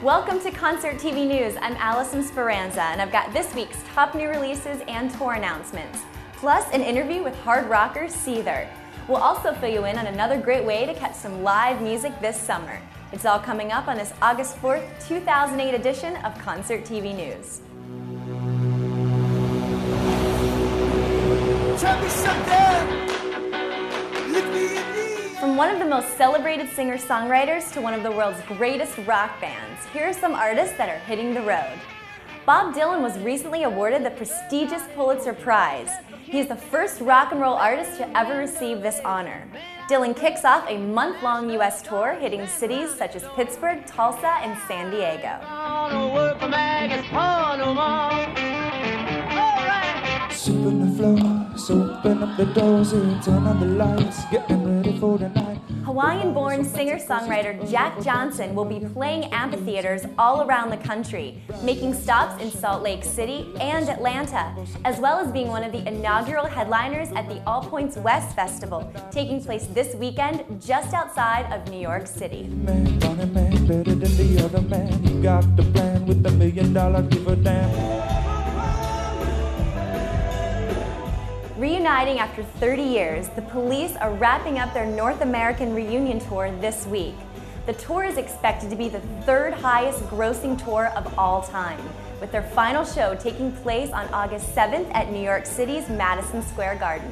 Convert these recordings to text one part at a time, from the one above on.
Welcome to Concert TV News. I'm Allison Speranza, and I've got this week's top new releases and tour announcements, plus an interview with hard rocker Seether. We'll also fill you in on another great way to catch some live music this summer. It's all coming up on this August 4th, 2008 edition of Concert TV News. From one of the most celebrated singer-songwriters to one of the world's greatest rock bands, here are some artists that are hitting the road. Bob Dylan was recently awarded the prestigious Pulitzer Prize. He is the first rock and roll artist to ever receive this honor. Dylan kicks off a month-long U.S. tour, hitting cities such as Pittsburgh, Tulsa, and San Diego. Sweeping the floor, so open up the doors and turn on the lights, getting ready for the night. Hawaiian-born singer-songwriter Jack Johnson will be playing amphitheaters all around the country, making stops in Salt Lake City and Atlanta, as well as being one of the inaugural headliners at the All Points West Festival, taking place this weekend just outside of New York City. Man, better than the other man. He got the plan with the $1 million give a damn. Reuniting after 30 years, the Police are wrapping up their North American reunion tour this week. The tour is expected to be the third highest grossing tour of all time, with their final show taking place on August 7th at New York City's Madison Square Garden.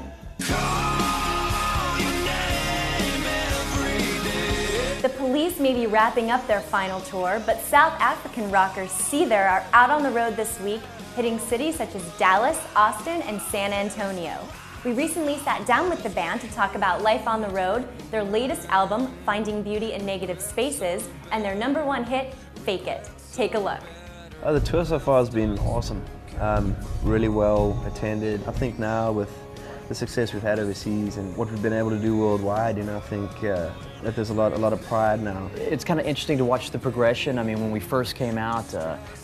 The Police may be wrapping up their final tour, but South African rockers Seether are out on the road this week, hitting cities such as Dallas, Austin, and San Antonio. We recently sat down with the band to talk about life on the road, their latest album, Finding Beauty in Negative Spaces, and their #1 hit, Fake It. Take a look. The tour so far has been awesome, really well attended. I think now with the success we've had overseas and what we've been able to do worldwide, I think that there's a lot of pride now. It's kind of interesting to watch the progression. I mean, when we first came out,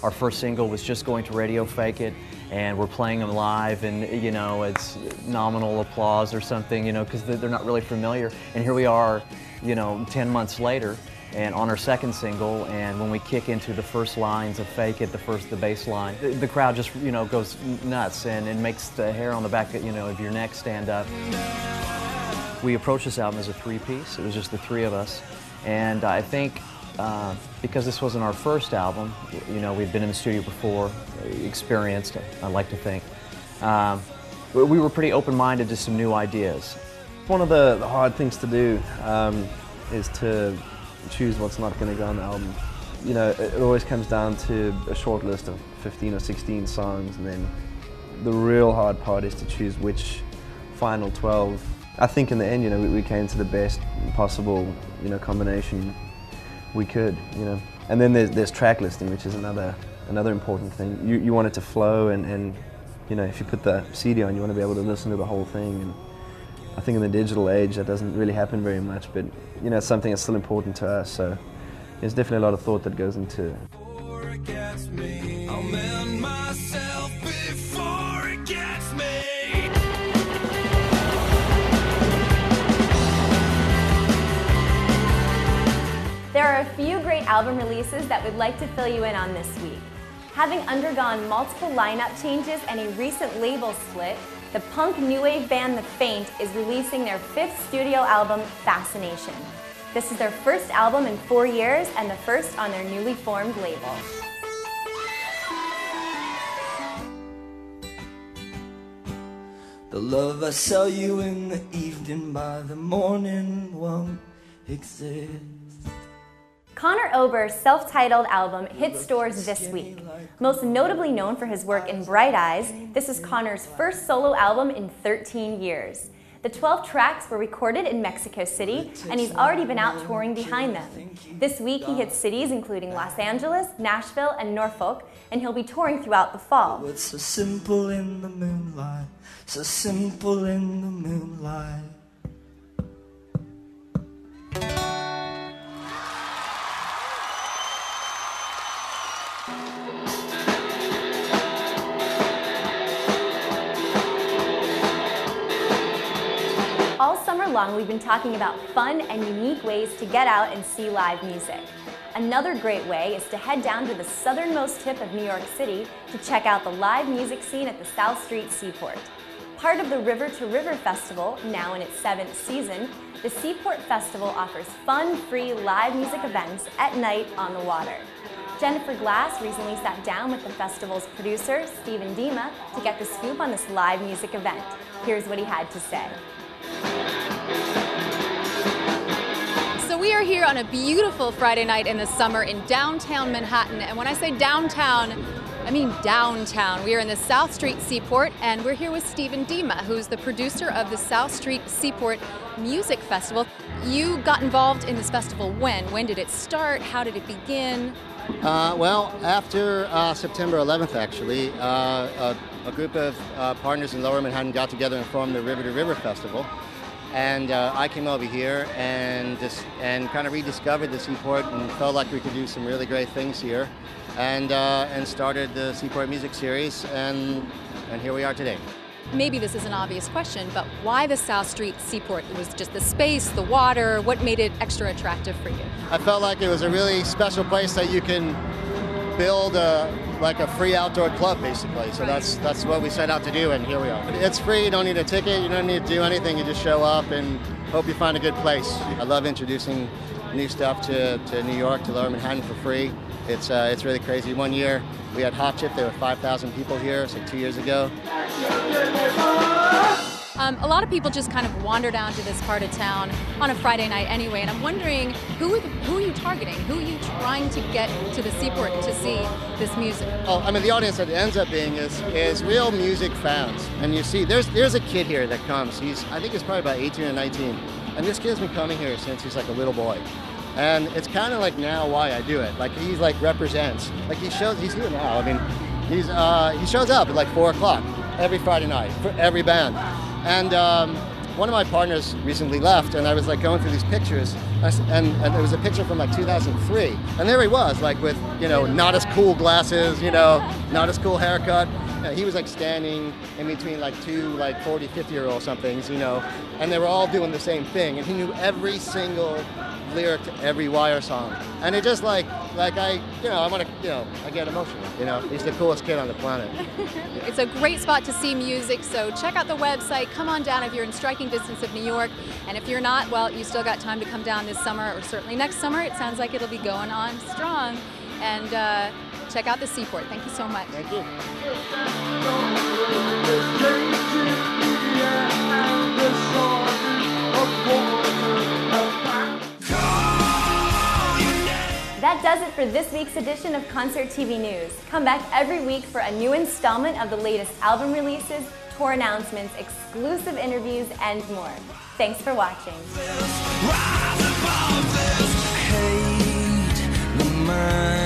our first single was Just Going to Radio, Fake It, and we're playing them live, and it's nominal applause or something, because they're not really familiar. And here we are, 10 months later, and on our second single, and when we kick into the first lines of Fake It, the bass line, the crowd just, goes nuts, and it makes the hair on the back, of your neck stand up. We approached this album as a three-piece. It was just the three of us, and I think because this wasn't our first album, we'd been in the studio before, experienced, I like to think, we were pretty open-minded to some new ideas. One of the hard things to do is to choose what's not going to go on the album. It always comes down to a short list of 15 or 16 songs, and then the real hard part is to choose which final 12. I think in the end, we came to the best possible, combination we could, And then there's track listing, which is another important thing. You want it to flow, and if you put the CD on, you want to be able to listen to the whole thing. And I think in the digital age, that doesn't really happen very much, but it's something that's still important to us. So there's definitely a lot of thought that goes into it. There are a few great album releases that we'd like to fill you in on this week. Having undergone multiple lineup changes and a recent label split, the punk new wave band The Faint is releasing their 5th studio album, Fascination. This is their first album in 4 years and the first on their newly formed label. The love I sell you in the evening by the morning won't exist. Conor Oberst's self-titled album hit stores this week. Most notably known for his work in Bright Eyes, this is Conor's first solo album in 13 years. The 12 tracks were recorded in Mexico City, and he's already been out touring behind them. This week he hit cities including Los Angeles, Nashville, and Norfolk, and he'll be touring throughout the fall. It's so simple in the moonlight, so simple in the moonlight. All summer long, we've been talking about fun and unique ways to get out and see live music. Another great way is to head down to the southernmost tip of New York City to check out the live music scene at the South Street Seaport. Part of the River to River Festival, now in its 7th season, the Seaport Festival offers fun, free live music events at night on the water. Jennifer Glass recently sat down with the festival's producer, Stephen Dima, to get the scoop on this live music event. Here's what he had to say. So we are here on a beautiful Friday night in the summer in downtown Manhattan. And when I say downtown, I mean downtown. We are in the South Street Seaport, and we're here with Stephen Dima, who's the producer of the South Street Seaport Music Festival. You got involved in this festival when? When did it start? How did it begin? Well, after September 11th, actually, a group of partners in Lower Manhattan got together and formed the River to River Festival. And I came over here and kind of rediscovered the Seaport and felt like we could do some really great things here, and started the Seaport Music Series, and here we are today. Maybe this is an obvious question, but why the South Street Seaport? It was just the space, the water. What made it extra attractive for you? I felt like it was a really special place that you can build like a free outdoor club, basically. So that's what we set out to do, and here we are. It's free, you don't need a ticket, you don't need to do anything, you just show up and hope you find a good place. I love introducing new stuff to New York, to Lower Manhattan for free. It's really crazy. One year we had Hot Chip, there were 5,000 people here, so 2 years ago. A lot of people just kind of wander down to this part of town on a Friday night anyway, and I'm wondering, who are you targeting? Who are you trying to get to the Seaport to see this music? Oh, I mean, the audience that it ends up being is real music fans. And you see, there's a kid here that comes. I think he's probably about 18 or 19. And this kid's been coming here since he's like a little boy. And it's kind of like now why I do it. Like he's like represents, like he's here now. I mean, he shows up at like 4 o'clock every Friday night for every band. And one of my partners recently left, and I was like going through these pictures, and there was a picture from like 2003, and there he was, like with, you know, not as cool glasses, you know, not as cool haircut. He was like standing in between like two like 40, 50-year-old somethings, you know, and they were all doing the same thing, and he knew every single lyric to every Wire song. And it just I get emotional, you know. He's the coolest kid on the planet. It's a great spot to see music, so check out the website, come on down if you're in striking distance of New York, and if you're not, well, you still got time to come down this summer, or certainly next summer. It sounds like it'll be going on strong. And check out the Seaport. Thank you so much. Thank you. That does it for this week's edition of Concert TV News. Come back every week for a new installment of the latest album releases, tour announcements, exclusive interviews, and more. Thanks for watching. Hate the mind.